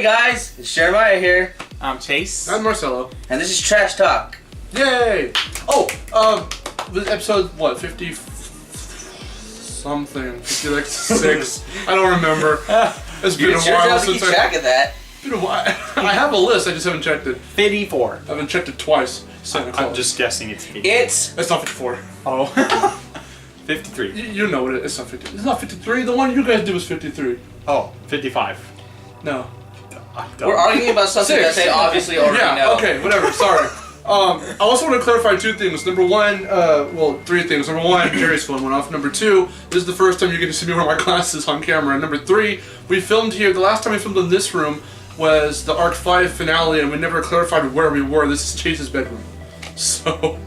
guys, it's Jeremiah here. I'm Chase. I'm Marcelo. And this is Trash Talk. Yay! Oh, this episode, what, 50 something? 56? I don't remember. It's been a while since keep track of that. It's been a while. I have a list, I just haven't checked it. 54. I haven't checked it twice. I'm just guessing it's 50. It's not 54. Oh. 53. You know what it is. It's not 50. It's not 53. The one you guys did was 53. Oh, 55. No. We're arguing about something that they obviously already know. Okay, whatever. Sorry. I also want to clarify two things. Number one, three things. Number one, Jerry's phone went off. Number two, this is the first time you get to see me wear my glasses on camera. And number three, we filmed here. The last time we filmed in this room was the Arc 5 finale, and we never clarified where we were. This is Chase's bedroom. So,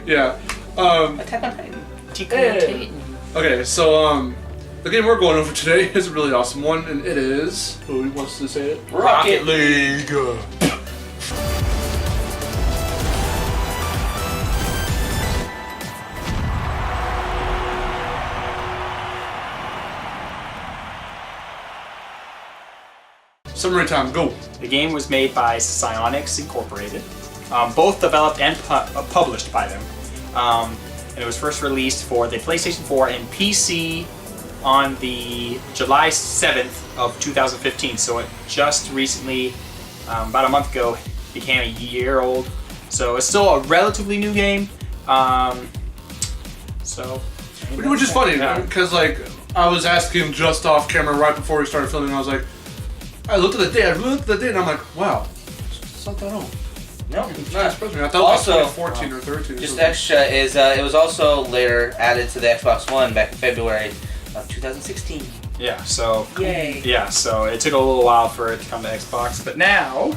yeah. Attack on Titan. Okay, so, the game we're going over today is a really awesome one, and it is... Who wants to say it? Rocket League. Summary time, go. The game was made by Psyonix Incorporated, both developed and published by them. And it was first released for the PlayStation 4 and PC on the July 7th of 2015. So it just recently, about a month ago, became a year old. So it's still a relatively new game. Which is funny, because like I was asking just off camera right before we started filming. I was like, I looked at the date. And I'm like, wow, it's not that old. No, it's not. I thought Also, it was 14 or 13. Just extra is it was also later added to the Xbox One back in February of 2016. Yeah, so Yay. Yeah, so it took a little while for it to come to Xbox, but now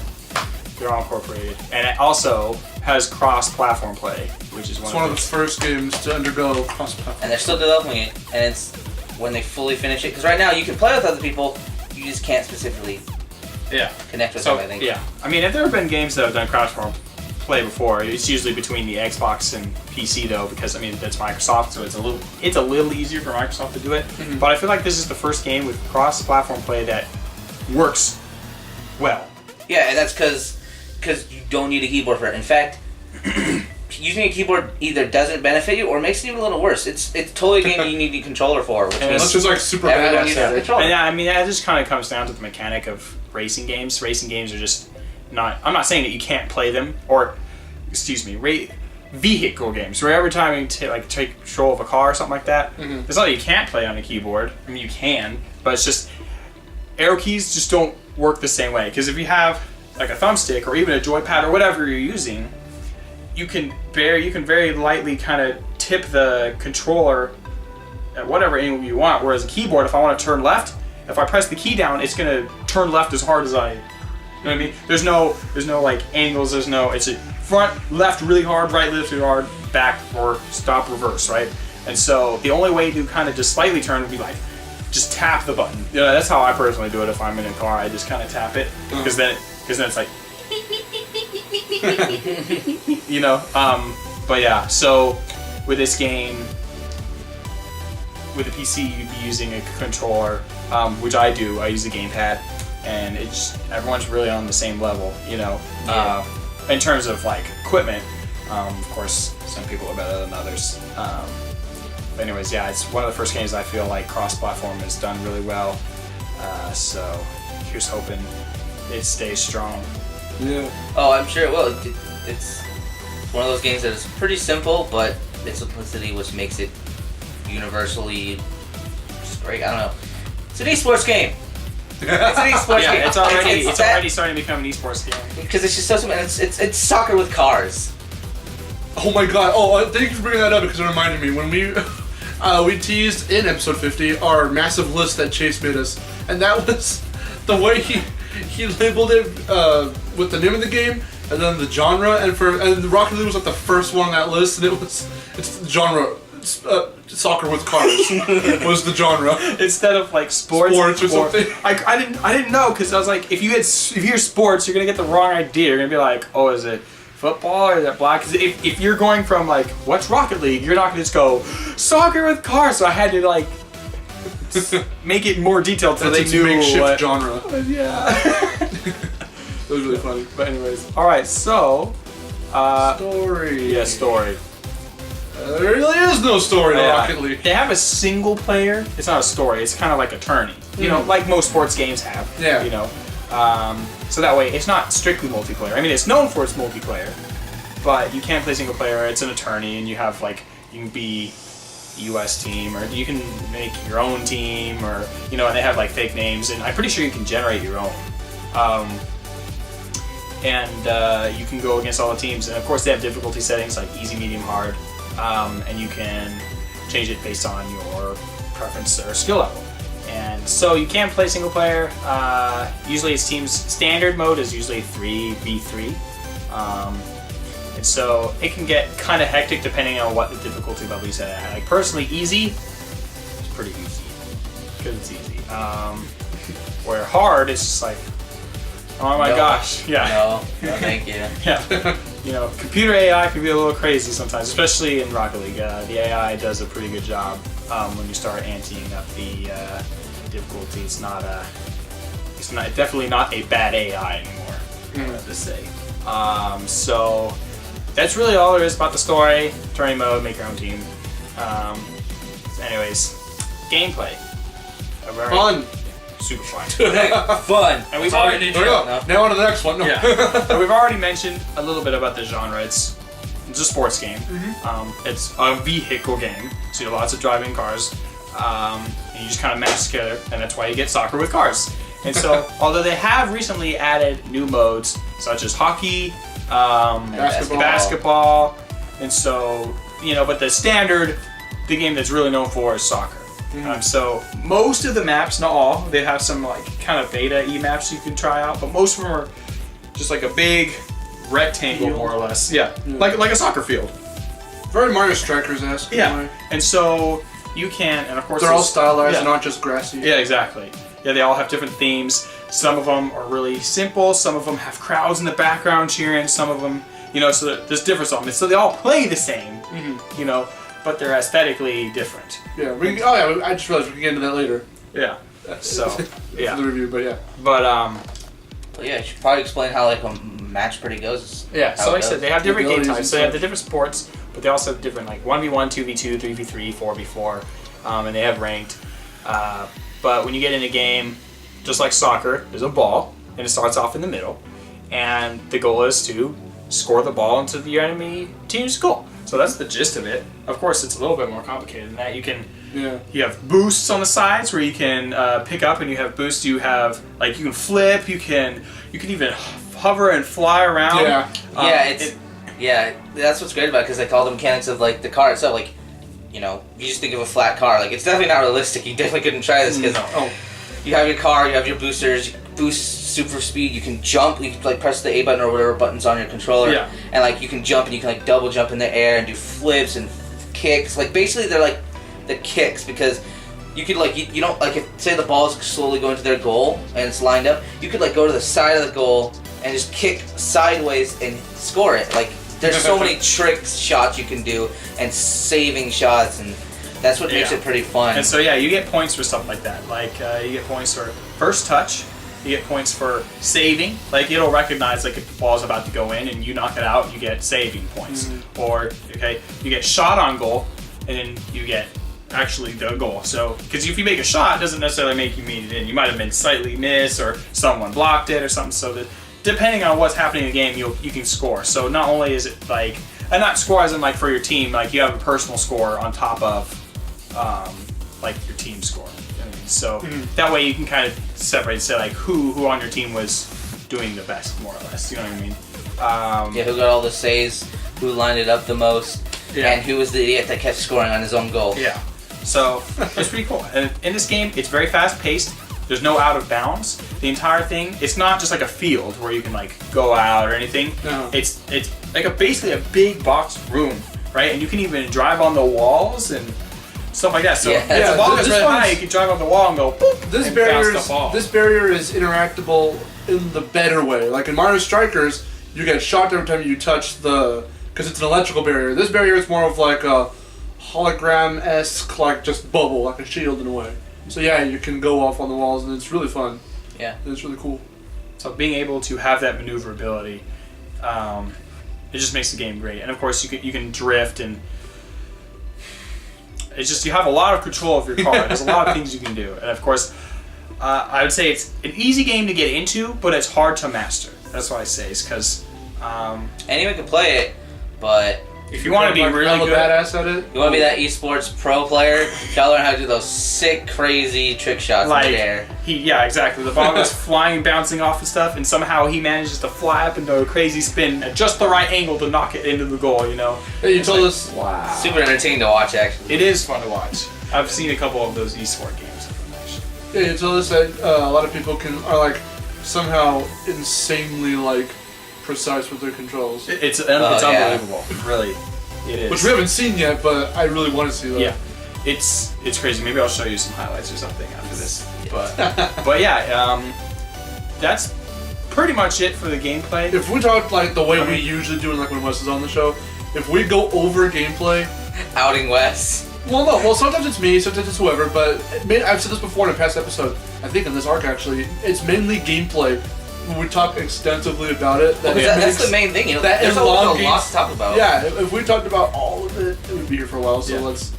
they're all incorporated, and it also has cross-platform play, which is It's one of the first games to undergo cross-platform. And they're still developing it, and it's when they fully finish it. Because right now you can play with other people, you just can't specifically connect with them. I think. Yeah, I mean, if there have been games that have done cross-platform play before, it's usually between the Xbox and PC though, because I mean that's Microsoft, so it's a little easier for Microsoft to do it. Mm-hmm. But I feel like this is the first game with cross-platform play that works well. Yeah, and that's because you don't need a keyboard for it. In fact, using a keyboard either doesn't benefit you or makes it even a little worse. It's totally a game you need a controller for, which means it's just like super everyone badass needs a controller. And yeah, I mean that just kind of comes down to the mechanic of racing games. Racing games are just not. I'm not saying that you can't play them, or excuse me, vehicle games. Where every time you take control of a car or something like that, it's not that you can't play on a keyboard. I mean you can, but it's just arrow keys just don't work the same way. Because if you have like a thumbstick or even a joypad or whatever you're using, you can very lightly kind of tip the controller at whatever angle you want. Whereas a keyboard, if I want to turn left, if I press the key down, it's gonna turn left as hard as you know what I mean? There's no like angles. It's a front left really hard, right left really hard, back or stop reverse, right? And so the only way to kind of just slightly turn would be like just tap the button. You know, that's how I personally do it. If I'm in a car, I just kind of tap it because then it's like. You know, but yeah, so with this game, with the PC, you'd be using a controller, which I do. I use a gamepad, and everyone's really on the same level, you know. Yeah. In terms of like equipment, of course, some people are better than others. But anyways, yeah, it's one of the first games I feel like cross-platform is done really well. So here's hoping it stays strong. Yeah. Oh, I'm sure it will. It's one of those games that is pretty simple, but its simplicity which makes it universally just great. I don't know. It's an esports game. It's an esports game. It's already starting to become an esports game. Because it's just so simple. It's soccer with cars. Oh my god. Oh, thank you for bringing that up because it reminded me when we teased in episode 50 our massive list that Chase made us, and that was the way he labeled it with the name of the game and then the genre, and Rocket League was like the first one on that list, and it's the genre. Soccer with cars was the genre instead of like sports or something. I didn't know, because I was like, if you hear sports, you're gonna get the wrong idea. You're gonna be like, oh, is it football or is it black? Because if you're going from like, what's Rocket League, you're not gonna just go soccer with cars. So I had to like make it more detailed so they knew makeshift what genre. Yeah. It was really funny. But anyways, all right. So, Story. yeah, story. There really is no story to Rocket League. They have a single player. It's not a story. It's kind of like a tourney. You know, like most sports games have. Yeah. You know, so that way it's not strictly multiplayer. I mean, it's known for its multiplayer, but you can play single player. It's an attorney, and you have like you can be U.S. team, or you can make your own team, or you know, and they have like fake names, and I'm pretty sure you can generate your own. And you can go against all the teams, and of course they have difficulty settings like easy, medium, hard, and you can change it based on your preference or skill level. And so you can play single player. Usually it's teams. Standard mode is usually 3v3. And so it can get kind of hectic depending on what the difficulty level you set at. Like personally, easy, it's pretty easy because it's easy. Where hard, it's just like, oh my gosh, yeah. No, thank you. Yeah, you know, computer AI can be a little crazy sometimes, especially in Rocket League. The AI does a pretty good job when you start anteing up the difficulty. It's definitely not a bad AI anymore. I have to say. So that's really all there is about the story. Tourney mode, make your own team. Anyways, gameplay. Fun. Super fun. Fun. And we've already There we go. Now on to the next one. No. Yeah. And we've already mentioned a little bit about the genre. It's a sports game. It's a vehicle game. So you have lots of driving cars. And you just kind of match together, and that's why you get soccer with cars. And so, although they have recently added new modes such as hockey, basketball, and so you know, but the game that's really known for is soccer. So most of the maps, not all, they have some like kind of beta maps you can try out, but most of them are just like a big rectangle, Field. more or less. Yeah, like a soccer field. Very Mario Strikers-esque. Yeah, and so you can, and of course They're all stylized, yeah. not just grassy. Yeah, exactly. Yeah, they all have different themes. Some of them are really simple. Some of them have crowds in the background cheering. Some of them, you know, so there's difference on them. So they all play the same, you know, but they're aesthetically different. Yeah. I just realized we can get into that later. Yeah. So yeah. For the review, but yeah. But Well, yeah, you should probably explain how like a match pretty goes. yeah. How So it like I said, goes. they have different game Abilities types. and So they have stuff. the different sports, but they also have different like 1v1, 2v2, 3v3, 4v4, and they have ranked. But when you get in a game, just like soccer, there's a ball, and it starts off in the middle, and the goal is to score the ball into the enemy team's goal. So that's the gist of it. Of course, it's a little bit more complicated than that. You have boosts on the sides where you can pick up, and you have boosts. You have like you can flip. You can even hover and fly around. Yeah, that's what's great about it because like all the mechanics of like the car itself, like you know, you just think of a flat car, like it's definitely not realistic. You definitely couldn't try this because you have your car, you have your boosters, you boost super speed. You can jump. You can like press the A button or whatever buttons on your controller, and like you can jump and you can like double jump in the air and do flips and kicks. Like basically they're like the kicks because you could like you don't like if say the ball is slowly going to their goal and it's lined up, you could like go to the side of the goal and just kick sideways and score it. Like there's so many tricks, shots you can do, and saving shots, and that's what makes it pretty fun. And so yeah, you get points for stuff like that. Like you get points for first touch. You get points for saving. Like it'll recognize like if the ball's about to go in and you knock it out, you get saving points. Or you get shot on goal, and then you get actually the goal. So because if you make a shot, it doesn't necessarily make you meet it in. You might have been slightly missed, or someone blocked it, or something. So that depending on what's happening in the game, you can score. So not only is it like, and not score as in like for your team, like you have a personal score on top of like your team score. So that way you can kind of separate, say like who on your team was doing the best, more or less. You know what I mean? Who got all the saves, who lined it up the most, and who was the idiot that kept scoring on his own goal. Yeah. So it's pretty cool. And in this game, it's very fast paced. There's no out of bounds. The entire thing, it's not just like a field where you can like go out or anything. No. It's like basically a big box room, right? And you can even drive on the walls and stuff like that. So if the ball is really high, you can drive on the wall and go boop. This and barrier bounce the ball. this barrier is interactable in the better way. Like in Mario Strikers, you get shocked every time you touch because it's an electrical barrier. This barrier is more of like a hologram-esque, like just bubble, like a shield in a way. So yeah, you can go off on the walls, and it's really fun. Yeah. And it's really cool. So being able to have that maneuverability, it just makes the game great. And of course, you can drift, and it's just you have a lot of control of your car. There's a lot of things you can do, and of course, I would say it's an easy game to get into, but it's hard to master. That's what I say, is because anyone can play it, but if you want to be really good, badass at it, you want to be that esports pro player, you gotta learn how to do those sick, crazy trick shots in the air. Yeah, exactly. The ball goes flying, bouncing off and stuff, and somehow he manages to fly up into a crazy spin at just the right angle to knock it into the goal. You know. Hey, you told us. Wow. Super entertaining to watch, actually. It is fun to watch. I've seen a couple of those esport games. Yeah, you told us that a lot of people are like somehow insanely like precise with their controls. It's unbelievable. Really, it is. Which we haven't seen yet, but I really want to see that. Yeah, it's crazy. Maybe I'll show you some highlights or something after this. But yeah, that's pretty much it for the gameplay. If we talk like the way we usually do, like when Wes is on the show, if we go over gameplay, outing Wes. Well, no. Well, sometimes it's me, sometimes it's whoever. But I've said this before in a past episode. I think in this arc actually, it's mainly gameplay. When we talk extensively about it, that's the main thing. You know, there's a lot to talk about. Yeah, if we talked about all of it, it would be here for a while. So let's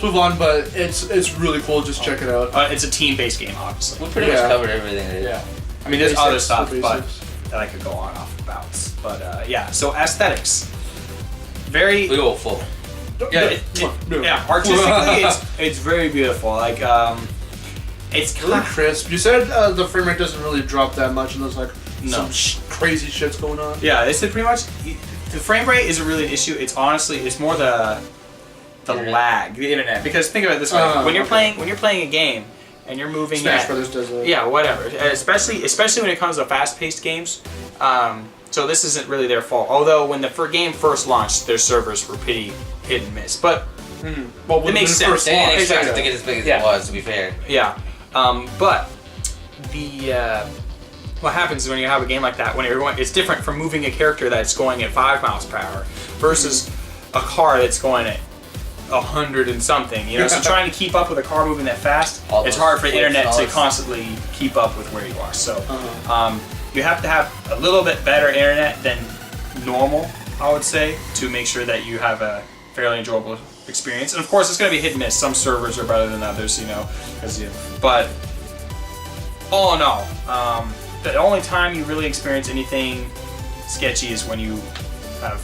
move on. But it's really cool. Just check it out. It's a team-based game, obviously. We pretty much covered everything. Yeah. I mean, there's other stuff, but that I could go on off about. But yeah, so aesthetics, very beautiful. Yeah, artistically, it's very beautiful. Like, it's really crisp. You said the frame rate doesn't really drop that much, and there's like some crazy shit's going on. Yeah, they said pretty much the frame rate isn't really an issue. It's honestly, it's more the lag, the internet. Because think of it this way: when you're playing a game and you're moving, Smash Brothers does it. Yeah, whatever. Especially when it comes to fast-paced games. So this isn't really their fault. Although when the game first launched, their servers were pretty hit and miss. But well, it makes sense. They didn't expect it to get as big as it was, to be fair. Yeah. But what happens when you have a game like that, when you're going, it's different from moving a character that's going at 5 miles per hour versus a car that's going at 100 and something. You know, so trying to keep up with a car moving that fast, it's hard for the internet to constantly keep up with where you are. So you have to have a little bit better internet than normal, I would say, to make sure that you have a fairly enjoyable experience. And of course, it's going to be hit and miss. Some servers are better than others, you know. But all in all, the only time you really experience anything sketchy is when you have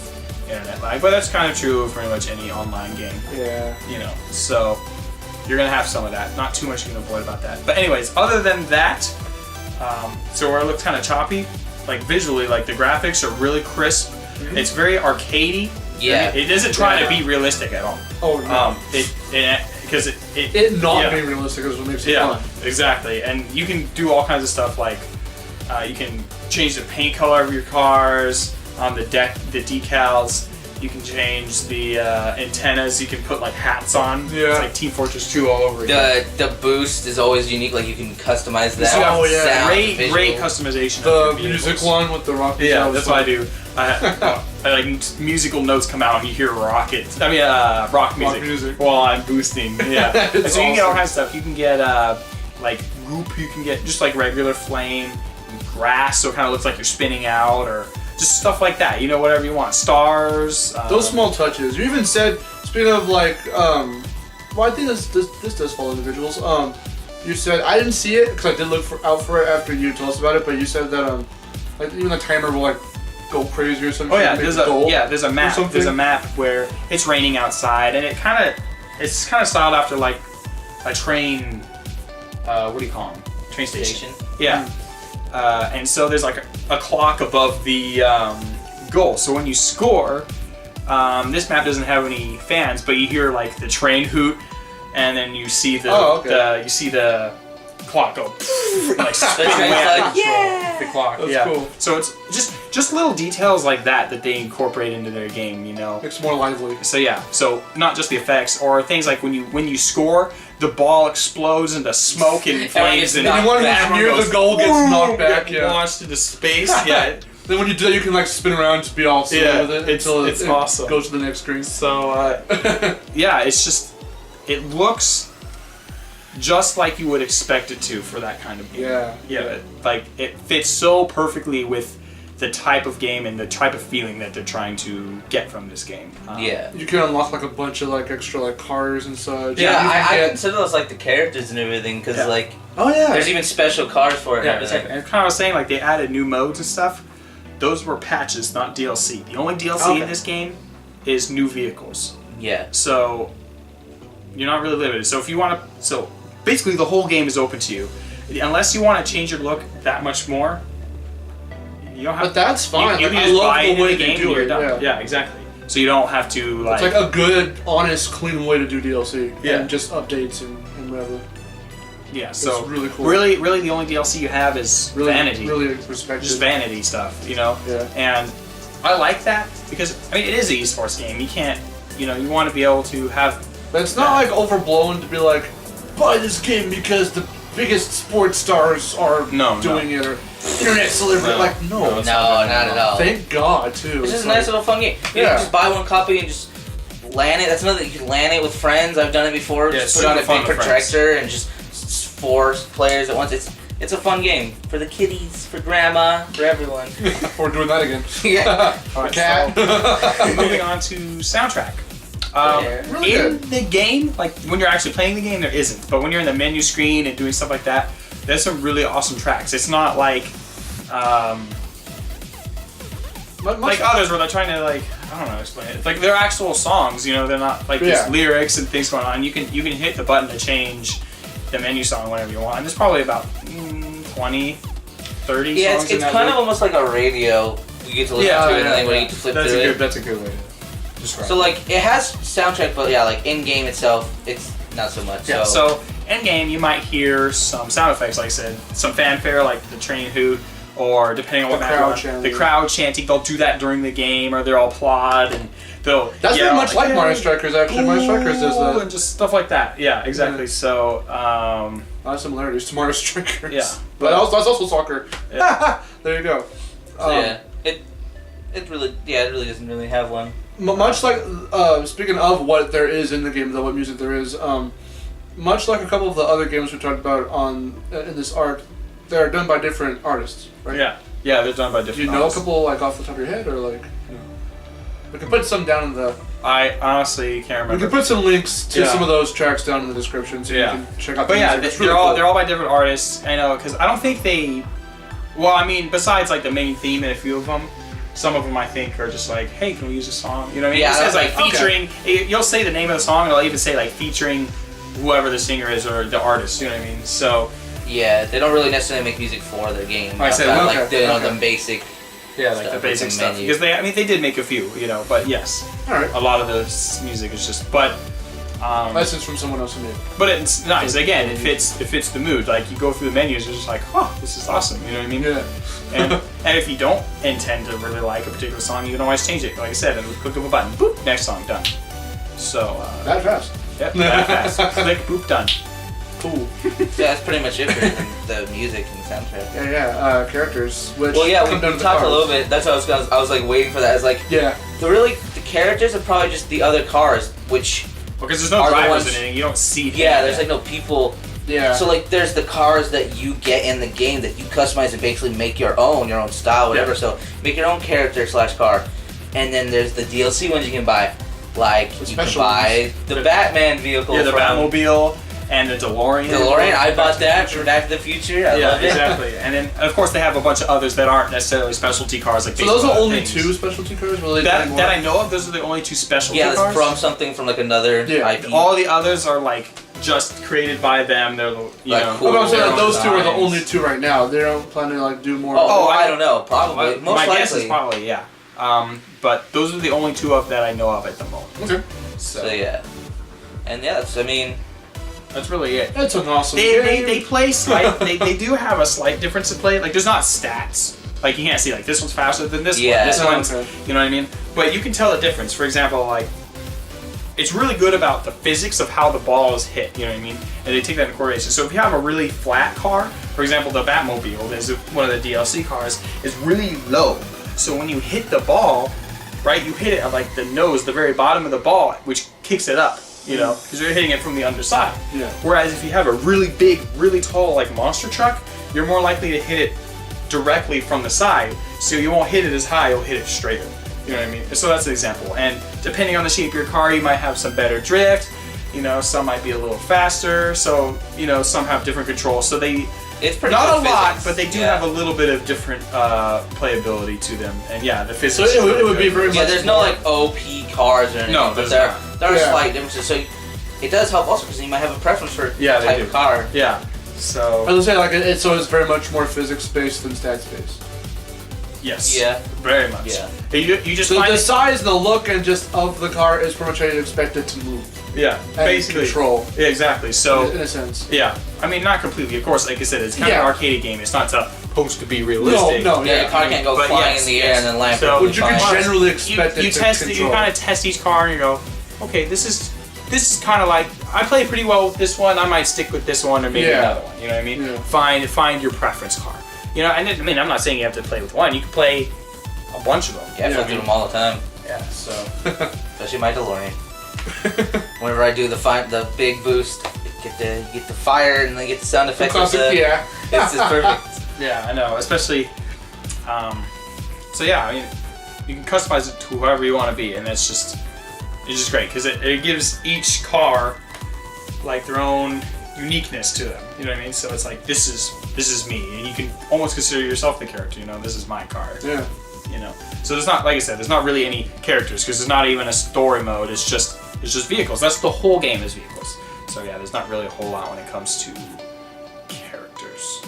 internet lag. But that's kind of true of pretty much any online game. Yeah. You know, so you're going to have some of that. Not too much you can avoid about that. But anyways, other than that, so where it looks kind of choppy, like visually, like the graphics are really crisp. It's very arcadey. Yeah. It isn't trying to be realistic at all. Oh no. Because it not being realistic is what makes it fun. Exactly. And you can do all kinds of stuff like you can change the paint color of your cars on the deck, the decals. You can change the antennas. You can put like hats on. Yeah. It's like Team Fortress 2 all over again. The boost is always unique. Like you can customize that. Oh yeah. Great customization. The music one with the rock. Yeah, that's what I do. I like musical notes come out and you hear rockets. I mean, rock music while I'm boosting. Yeah. So you can get all kinds of stuff. You can get like goop. You can get just like regular flame, grass, so it kind of looks like you're spinning out, or just stuff like that. You know, whatever you want. Stars. Those small touches. You even said, speaking of like, well, I think this does follow individuals. You said I didn't see it because I did look out for it after you told us about it, but you said that like even the timer will like go crazy or something. Oh yeah, there's a map. There's a map where it's raining outside, and it's kind of styled after like a train. What do you call them? Train station. Yeah. And so there's like a clock above the goal. So when you score, this map doesn't have any fans, but you hear like the train hoot, and then you see the clock go like spin the clock. That's cool. So it's just little details like that they incorporate into their game, you know. Makes it more lively. So yeah, so not just the effects, or things like when you score, the ball explodes into smoke and flames, and anyone who's near the goal gets knocked back, launched into space. Yeah. Then when you do that, you can like spin around to be all silly with it until it's awesome. It goes to the next screen. So yeah, it's just it looks just like you would expect it to for that kind of game. Yeah. Like it fits so perfectly with the type of game and the type of feeling that they're trying to get from this game. Yeah. You can unlock like a bunch of like extra like cars and such. Yeah, You can I get- consider those like the characters and everything because Yeah. like Oh yeah. there's even special cars for it and Yeah, everything. exactly. And kind of was saying like they added new modes and stuff. Those were patches, not DLC. The only DLC Okay. in this game is new vehicles. Yeah. So you're not really limited. So if you want to, so basically the whole game is open to you, unless you want to change your look that much more. You don't have. But that's fine. You Like, can I just love buy the it in way the they game do and you're it, done. yeah. Exactly. So you don't have to like. It's like a good, honest, clean way to do DLC. Yeah. And just updates and whatever. yeah. So It's really cool. Really, the only DLC you have is Really, vanity. really respect Just it. vanity stuff, you know? Yeah. And I like that because, I mean, it is an esports game. You can't, you know, you want to be able to have. But it's not like overblown to be like, buy this game because the biggest sports stars are No, doing it or internet celebrity. No. Like, no. No, not at all. Thank God, too. It's just a nice little fun game. You Yeah. can just buy one copy and just LAN it. That's another. You can LAN it with friends. I've done it before. Yeah, just it's put on a super fun big with projector and just 4 players at once. It's a fun game for the kiddies, for grandma, for everyone. We're doing that again. Yeah. Alright, Cat. so, moving on to soundtrack. Really in good. the game, like when you're actually playing the game, there isn't. But when you're in the menu screen and doing stuff like that, there's some really awesome tracks. It's not like like others where they're trying to like I don't know how to explain it. It's like they're actual songs, you know. They're not like Yeah. just lyrics and things going on. You can hit the button to change the menu song whenever you want. And there's probably about 20, 30 Yeah, songs. it's kind of almost like a radio. You get to listen to it and then when you get to flip that's through a it. good. That's a good way to describe. So like it has soundtrack, but yeah, like in game itself, it's not so much. Yeah, so in game you might hear some sound effects, like I said, some fanfare like the train hoot, or depending on what The map crowd you're on, chanting. the crowd chanting. They'll do that during the game, or they'll applaud and they'll. That's yell, very much like "Yay!" Mario Strikers, actually. Mario Strikers does that. and just stuff like that. Yeah, exactly. Yeah. So, A lot of similarities to Mario Strikers. Yeah, But that's also soccer. Yeah. There you go. yeah, it really doesn't really have one. Much like, speaking of what there is in the game, though, what music there is, much like a couple of the other games we talked about in this art, they're done by different artists, right? yeah, they're done by different. Do you know artists. a couple like off the top of your head, or like? We can put some down in the. I honestly can't We remember. can put some links to Yeah. some of those tracks down in the description, so Yeah. you can check out. But the yeah, music. It's they're really all cool. they're all by different artists. I know because I don't think they. Well, I mean, besides like the main theme and a few of them, some of them I think are just like, hey, can we use a song? You know what I mean? Yeah, it says that's like like, featuring. You'll say the name of the song, and it'll even say like featuring whoever the singer is or the artist. You know what I mean? So Yeah, they don't really necessarily make music for their game. I said, outside, okay, like the, okay. the basic. yeah, like Stuff the with basic the stuff menu. because they did make a few, you know. But yes, All right. a lot of the music is just License from someone else who made it. But it's nice. Again, it fits the mood. Like you go through the menus, you're just like, oh, this is awesome. You know what I mean? Yeah. And if you don't intend to really like a particular song, you can always change it. Like I said, and click of a button, boop, next song done. So That fast. yep, that fast. Click, boop, done. Cool. Yeah, that's pretty much it for the music and soundtrack. Yeah. Characters. Which Well, yeah, come down we to talked a cars. little bit. That's what I was like waiting for that. It's like Yeah. the characters are probably just the other cars, which Because there's no Are the drivers ones- in anything. You don't see. yeah, there's like no people. Yeah. So like there's the cars that you get in the game that you customize and basically make your own style, whatever. Yeah. So make your own character / car, and then there's the DLC ones you can buy, like The you can special buy the Batman vehicle. Yeah, the from Batmobile and the DeLorean. DeLorean. I bought that from Back to the Future. I Yeah, love it. exactly. And then of course they have a bunch of others that aren't necessarily specialty cars. Like So those are baseball only things. 2 specialty cars? Will they do that more? that I know of. Those are the only 2 specialty Yeah, it's cars. from something from like another Yeah. IP. All the others are like just created by them. They're you Like know. cool. I'm saying their that own those 2 are the designs. only 2 right now. They don't plan to like do more. Oh, I don't know. Probably. Most My likely. guess is probably yeah. But those are the only 2 of that I know of at the moment. Okay. So yeah, and yeah, That's really it. That's an awesome They game. play slight. they do have a slight difference in play. Like there's not stats. Like you can't see like this one's faster than this Yeah. one. This Oh, one's okay. you know what I mean. But you can tell the difference. For example, like it's really good about the physics of how the ball is hit. You know what I mean. And they take that into consideration. So if you have a really flat car, for example, the Batmobile is one of the DLC cars is really low. So when you hit the ball, right, you hit it at like the nose, the very bottom of the ball, which kicks it up. you know, because you're hitting it from the underside. Yeah. Whereas if you have a really big, really tall, like monster truck, you're more likely to hit it directly from the side, so you won't hit it as high, you'll hit it straighter. You know what I mean? So that's an example. And depending on the shape of your car, you might have some better drift, you know, some might be a little faster, so, you know, some have different controls. So it's pretty not good a lot, physics. but they do have a little bit of different playability to them. And yeah, the So physics. it would be very much. Yeah, there's no like OP cars or anything. No, but there's there not. are Yeah. slight differences. So it does help also because you might have a preference for Yeah, they type do. of car. Yeah. So I was gonna say like it's very much more physics based than stats based. yes. Yeah. Very much. Yeah. You just So find the it, size and the look and just of the car is pretty much how you expect it to move. yeah, And basically control. Yeah, exactly. So In a sense. yeah, I mean not completely. Of course, like I said, it's kind of Yeah. an arcade game. It's not supposed to be realistic. No, Yeah, your car can't go But flying yes, in the air yes. and then land So- perfectly But you can fine. generally expect You it to test it. control. You kind of test each car and you go, okay, this is kind of like I play pretty well with this one. I might stick with this one or maybe Yeah. another one. You know what I mean? Yeah. Find your preference car. You know, and I mean I'm not saying you have to play with one. You can play a bunch of them. Yeah, I You know flip what through them all the time, Yeah. So especially my DeLorean. Whenever I do the big boost, you get the fire and then get the sound effects. Classic, It's just perfect. yeah, I know. Especially, so yeah, I mean, you can customize it to whoever you want to be, and it's just great because it gives each car like their own uniqueness to them. You know what I mean? So it's like this is me, and you can almost consider yourself the character. You know, this is my car. Yeah. You know, so there's not, like I said, there's not really any characters because there's not even a story mode. It's just vehicles. That's the whole game is vehicles. So yeah, there's not really a whole lot when it comes to characters.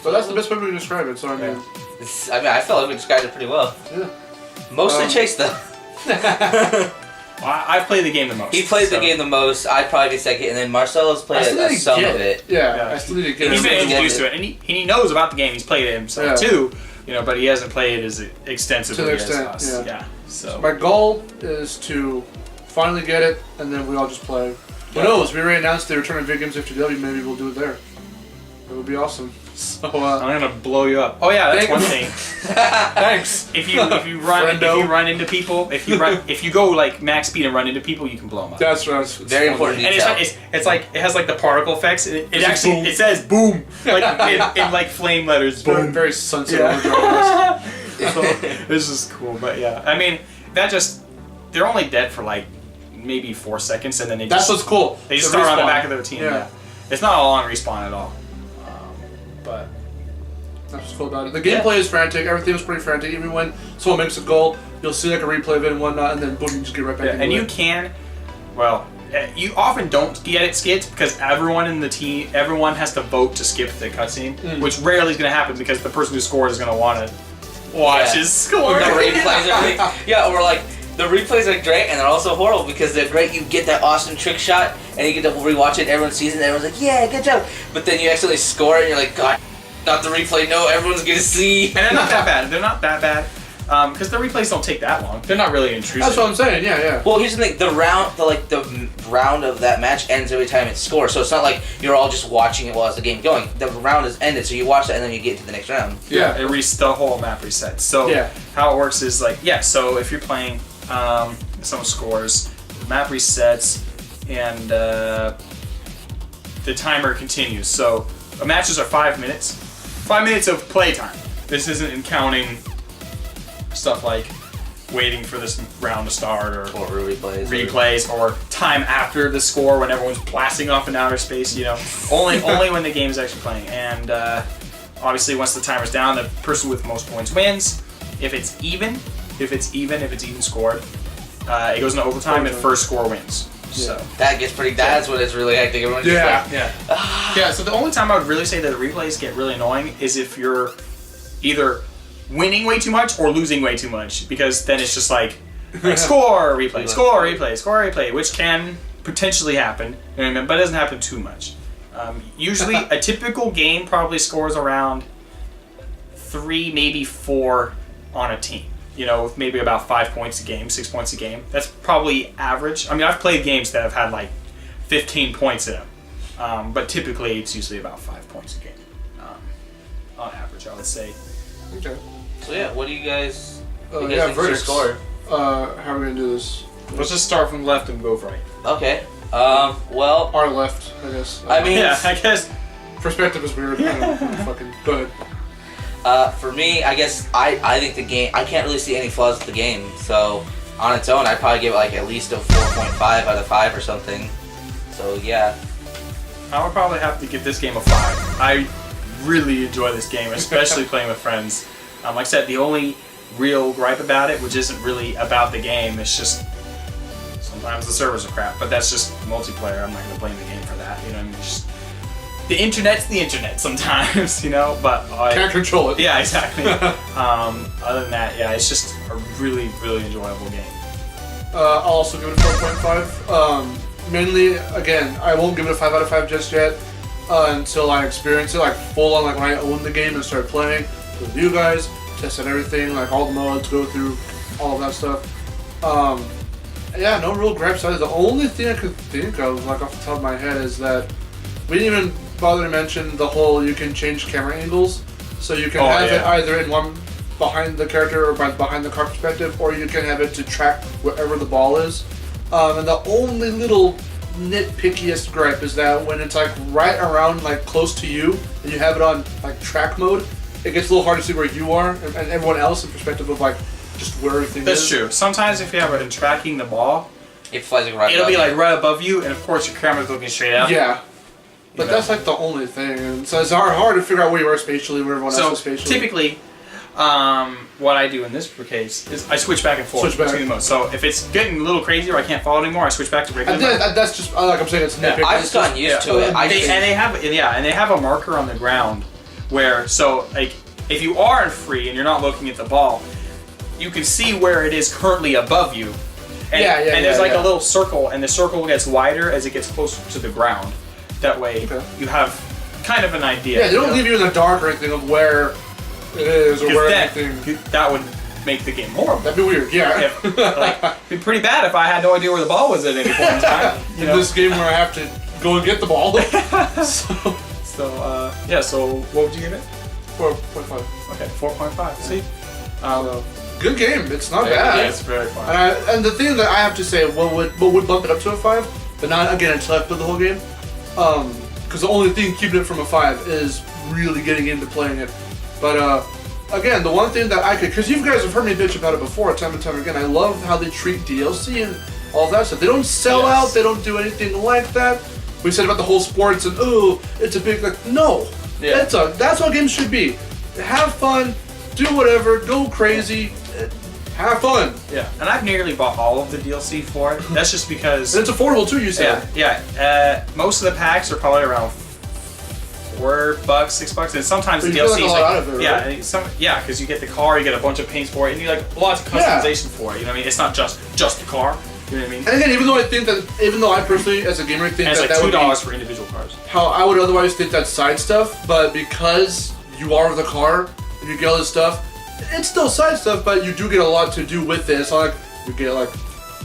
So that's the best way we can describe it. So I mean, I feel like we described it pretty well. yeah. Mostly Chase though. Well, I've played the game the most. He played the so- game the most. I'd probably be second, and then Marcelo's I played still need to some get of it. Yeah, Yeah. I still need to get He's it. been Yeah. introduced to it, and he knows about the game. He's played it himself Yeah. too, you know, but he hasn't played it as extensively To the as extent, us. yeah. So My goal is to finally get it, and then we all just play. Who Yeah. knows? We already announced the return of Video Games FTW. Maybe we'll do it there. It would be awesome. So I'm gonna blow you up. Oh yeah, that's Thank- one thing. thanks. If you Friendo. run into people, if you go like max speed and run into people, you can blow them up. That's what I was. Very important. And detail. it's like it has like the particle effects. It It's actually boom. it says boom like in like flame letters. Very, Boom. very Sunset Yeah. Overdrive. So, this is cool, but yeah, I mean they're only dead for like maybe 4 seconds, and then they That's just what's cool. they just The start on the respawn. back of their team. Yeah. Yeah. It's not a long respawn at all, but That's what's cool about it. The gameplay is frantic. Everything was pretty frantic. Even when someone makes a goal, you'll see like a replay of it and whatnot, and then boom, you just get right back yeah, into and it. you can, well, you often don't get it skipped because everyone has to vote to skip the cutscene, which rarely is going to happen because the person who scored is going to want to watch Yeah. his score. The replays are really, yeah, or like the replays are great and they're also horrible because they're great. You get that awesome trick shot and you get to rewatch it. And everyone sees it. And everyone's like, "Yeah, good job!" But then you accidentally score it and you're like, "God, not the replay! No, everyone's gonna see." And they're not that bad. They're not that bad because the replays don't take that long. They're not really intrusive. That's what I'm saying. Yeah, yeah. Well, here's the thing: the round of that match ends every time it's scored. So it's not like you're all just watching it while it's the game going. The round is ended, so you watch that and then you get to the next round. Yeah, the whole map resets. So Yeah. how it works is like, so if you're playing, someone scores, the map resets, and the timer continues. So the matches are 5 minutes. 5 minutes of playtime. This isn't counting stuff like waiting for this round to start or Or replays or time after the score when everyone's blasting off in outer space, you know. Only when the game is actually playing. And obviously once the timer's down, the person with most points wins. If it's even scored, it goes into overtime and first score wins. So That gets pretty. That's when it's really hectic. Everyone's just Yeah. like, yeah. Yeah, so the only time I would really say that the replays get really annoying is if you're either winning way too much or losing way too much, because then it's just like score, replay, score, replay, score, replay, which can potentially happen, but it doesn't happen too much. Usually, a typical game probably scores around 3, maybe 4 on a team. You know, with maybe about 5 points a game, 6 points a game. That's probably average. I mean, I've played games that have had like 15 points in them, but typically it's usually about 5 points a game. On average, I would say. Okay. So yeah, what do you guys? Yeah, think is your verdicts. score? How are we gonna do this? Let's just start from left and go right. Okay. Well, Our left, I guess. I mean, Yeah, I guess. Perspective is weird. I don't know. Fucking go ahead. for me, I guess I think the game. I can't really see any flaws with the game. So on its own, I'd probably give it like at least a 4.5 out of 5 or something. So yeah. I would probably have to give this game a 5. I really enjoy this game, especially playing with friends. Like I said, the only real gripe about it, which isn't really about the game, it's just sometimes the servers are crap, but that's just multiplayer. I'm not going to blame the game for that. You know, I mean, just, the internet's the internet sometimes, you know, but Can't control it. yeah, exactly. Other than that, yeah, it's just a really, really enjoyable game. I'll also give it a 4.5. Mainly, again, I won't give it a 5 out of 5 just yet until I experience it, like full on, like when I own the game and start playing with you guys, testing everything, like all the mods, go through all of that stuff. Yeah, no real gripes either. The only thing I could think of, like off the top of my head, is that we didn't even bother to mention the whole you can change camera angles, so you can have it either in one behind the character or behind the car perspective, or you can have it to track wherever the ball is. And the only little nitpickiest gripe is that when it's like right around, like close to you, and you have it on like track mode, it gets a little hard to see where you are and everyone else in perspective of like just where everything is. That's true. Sometimes if you have it tracking the ball, It flies like right it'll be above like right above you, and of course your camera's looking straight up. Yeah. But You know. that's like the only thing, and so it's hard to figure out where you are spatially, where everyone So else is spatially. typically, what I do in this case is I switch back and forth Switch back. between modes. So if it's getting a little crazy or I can't follow anymore, I switch back to regular And mode. that's just like I'm saying, it's Yeah, nitpicky. I've just gotten used to it. They have a marker on the ground where, so like if you are in free and you're not looking at the ball, you can see where it is currently above you. And, and there's like a little circle, and the circle gets wider as it gets closer to the ground. That way you have kind of an idea. Yeah, they don't leave you in the dark or anything of where it is or where That, everything. that would make the game horrible. That'd be weird. Yeah. Like, it'd be pretty bad if I had no idea where the ball was at any point in time. You In know? this game where I have to go and get the ball. So So what would you give it? 4.5. Okay, 4.5. See? Good game. It's not Yeah, bad. it's very fun. And the thing that I have to say, what would bump it up to a 5, but not again until I've played the whole game. Because the only thing keeping it from a 5 is really getting into playing it. But again, the one thing that I could, because you guys have heard me bitch about it before, time and time again. I love how they treat DLC and all that stuff. They don't sell out. They don't do anything like that. We said about the whole sports and it's a big like no. Yeah. That's what games should be. Have fun, do whatever, go crazy, have fun. Yeah, and I've nearly bought all of the DLC for it. That's just because. And it's affordable too. You said. Most of the packs are probably around $4, $6, and sometimes So the you get, DLC like, a is lot like, out of it, yeah, right? because you get the car, you get a bunch of paints for it, and you like lots of customization for it. You know what I mean? It's not just the car. You know what I mean? And again, even though I personally, as a gamer, think And it's that like that would $2 be for individual cars. how I would otherwise think that's side stuff, but because you are the car and you get all this stuff, it's still side stuff, but you do get a lot to do with it. It's not like you get like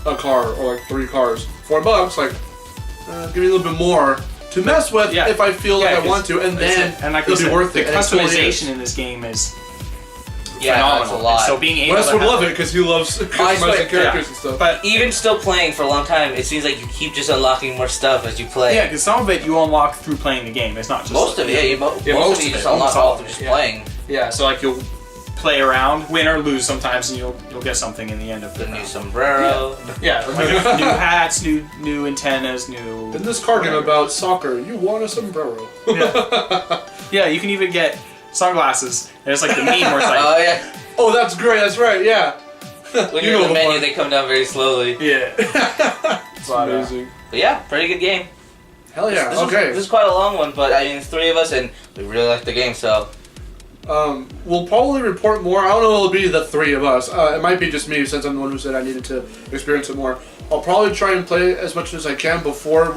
a car or like 3 cars, $4, like give me a little bit more to mess with if I feel like I want to, and then it'll be worth it. The and it totally customization is. in this game is Yeah, phenomenal. that's a lot. And so being able Wes to would have- love it because he loves customizing characters and stuff. But Even still playing for a long time, it seems like you keep just unlocking more stuff as you play. yeah, because some of it you unlock through playing the game. It's not just Most of it, most of it you just almost unlock all all of through it, just yeah. playing. Yeah, so like you'll play around, win or lose sometimes, and you'll get something in the end of The the new round. sombrero. Yeah, like new hats, new antennas, new. In this card game about soccer, you want a sombrero. Yeah, you can even get sunglasses. And it's like the meme where it's like, Oh yeah. Oh, that's great. That's right. Yeah. When You you're know in the the menu, one. they come down very slowly. yeah. It's But, amazing. But yeah, pretty good game. Hell yeah. This Okay. was quite a long one, but I mean, it's 3 of us, and we really like the game, so. We'll probably report more. I don't know if it'll be the 3 of us. It might be just me since I'm the one who said I needed to experience it more. I'll probably try and play as much as I can before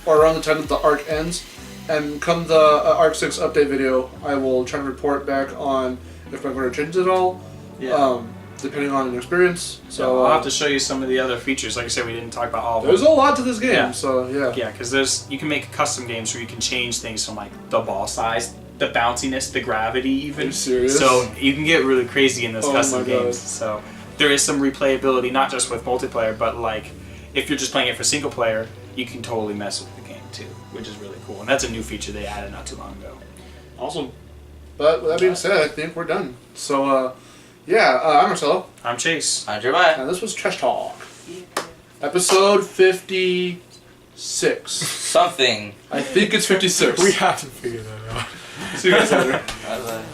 or around the time that the arc ends. And come the Arc 6 update video, I will try and report back on if I'm going to change it at all. Yeah. Depending on an experience. So I'll have to show you some of the other features. Like I said, we didn't talk about all of them. There's a lot to this game, Yeah. so yeah. Yeah, because you can make custom games where you can change things from like the ball size, the bounciness, the gravity, even. Are you serious? So you can get really crazy in those Oh custom my God. games. So there is some replayability, not just with multiplayer, but like if you're just playing it for single player, you can totally mess with the game too, which is really cool. And that's a new feature they added not too long ago. Awesome. But with that being said, I think we're done. So, I'm Marcelo. I'm Chase. I'm Jeremiah. And this was Trash Talk. Episode 56. Something. I think it's 56. We have to figure that out. See you guys later. Bye-bye.